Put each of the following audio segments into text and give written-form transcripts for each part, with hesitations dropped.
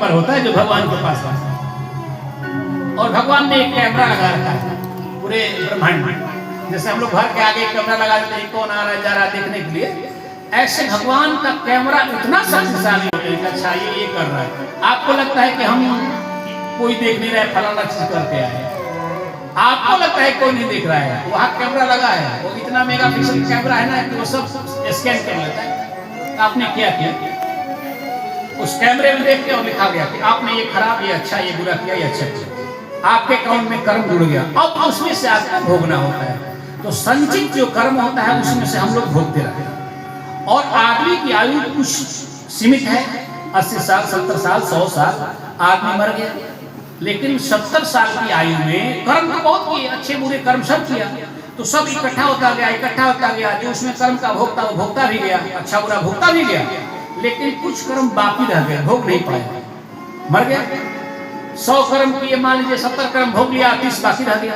Number होता है जो भगवान के पास आता है। और भगवान ने एक कैमरा लगा रखा है पूरे ब्रह्मांड में। जैसे हम लोग घर के आगे कैमरा लगा देते हैं कौन आ रहा है जा रहा है देखने के लिए, ऐसे भगवान का कैमरा इतना शक्तिशाली होता है कि अच्छा ये कर रहा है। आपको लगता है कि हम कोई देख नहीं रहा है, फलाना चीज करके आए, आपको लगता है कोई नहीं देख रहा है, वहां कैमरा लगा है, वो इतना मेगापिक्सल कैमरा है ना कि वो सब स्कैन कर लेता है। आपने क्या किया, उस कैमरे में देख के और लिखा गया कि आपने ये खराब, ये अच्छा, ये बुरा किया, ये अच्छा किया, आपके अकाउंट में कर्म जुड़ गया, अब उसमें से आपको भोगना होता है। तो संचित जो कर्म होता है उसमें से हम लोग भोगते रहते हैं। और आदमी की आयु कुछ सीमित है, 80 साल, 70 साल, 100 साल, आदमी मर गया। लेकिन 70 साल की आयु में कर्म तो बहुत किए, अच्छे बुरे कर्म सब किया, तो सब इकट्ठा होता गया, जो उसमें कर्म का भोगता वो भोगता भी गया, अच्छा बुरा भोगता भी गया। लेकिन कुछ कर्म बाकी रह गए, भोग नहीं पाए, मर गया। 100 कर्म किए, मान लीजिए 70 कर्म भोग लिया, 30 बाकी रह गया।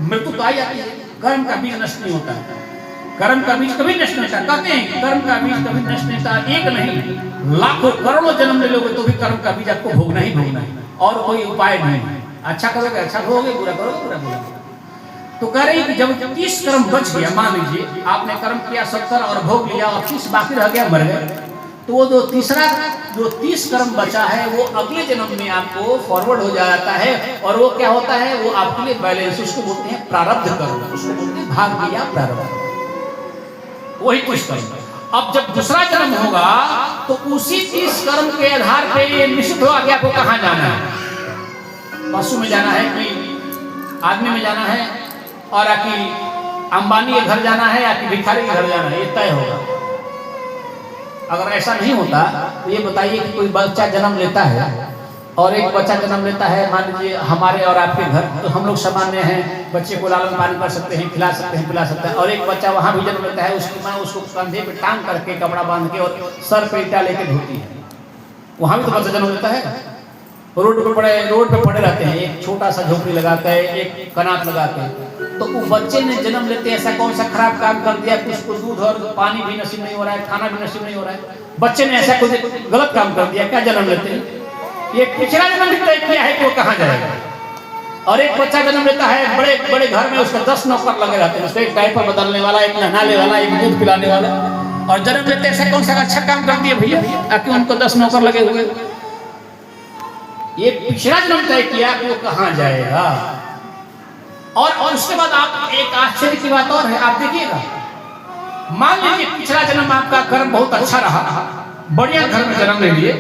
मृत्यु तो आई जाती है, कर्म का बीज नष्ट नहीं होता है, कर्म का बीज कभी नष्ट नहीं होता। कहते हैं कर्म का बीज कभी नष्ट नहीं होता, एक नहीं लाखों करोड़ों जन्म ले लोगे तो भी कर्म का बीज आपको भोगना ही भोगना है, और कोई उपाय नहीं है। अच्छा करोगे अच्छा भोगोगे, बुरा करोगे बुरा भोगोगे। तो कह रही कि जब 30 कर्म बच गया, मान लीजिए आपने कर्म किया 70 और भोग लिया और 30 बाकी रह गया, मर गए, तो वो जो 30 कर्म बचा है वो अगले जन्म में आपको फॉरवर्ड हो जाता है। और वो क्या होता है, वो आपके लिए बैलेंस, उसको बोलते हैं प्रारब्ध कर्म, उसको बोलते हैं भाग्य या प्रारब्ध, वही 30 कर्म। अब जब दूसरा जन्म होगा तो उसी 30 कर्म के आधार पे निश्चित होगा कि आपको कहाँ जाना है, पशु में जाना है कि आदमी में जाना है, और कि अंबानी के घर जाना है या कि भिखारी के घर जाना है, ये तय होगा। अगर ऐसा नहीं होता तो ये बताइए कि कोई बच्चा जन्म लेता है और एक बच्चा जन्म लेता है, मान लीजिए हमारे और आपके घर, तो हम लोग सामान्य हैं, बच्चे को लालन पालन कर सकते हैं, खिला सकते हैं, पिला सकते हैं। और एक बच्चा वहाँ भी जन्म लेता है, उसकी माँ उसको कंधे पे टांग करके कपड़ा बांध के और सर पे ईटा लेके धोती है, वहाँ भी तो बच्चा जन्म लेता है। रोड पे पड़े रहते हैं, एक छोटा सा झोपड़ी लगाते हैं, एक कनात लगाते हैं, तो वो बच्चे ने जन्म लेते ऐसा कौन सा खराब काम कर दिया, कुछ दूध और पानी भी नसीब नहीं हो रहा है, खाना भी नसीब नहीं हो रहा है, बच्चे ने ऐसा कुछ गलत काम कर दिया, क्या जन्म लेते हैं? ये पिछला जन्म तय किया है कि वो कहाँ जाएगा। और एक बच्चा जन्म लेता है बड़े बड़े घर में, उसका 10 नौकर लगे रहते हैं, उसका एक डायपर बदलने वाला, एक नहलाने वाला, एक दूध पिलाने वाला, और जन्म लेते ऐसा कौन सा अच्छा काम कर दिया भैया ताकि उनको 10 नौकर लगे हुए। ये पिछला जन्म तय किया कि वो कहाँ जाएगा। और उसके बाद आप एक आश्चर्य की बात और है, आप देखिएगा, मान लीजिए पिछला जन्म आपका कर्म बहुत अच्छा रहा, बढ़िया घर में जन्म ले लिए,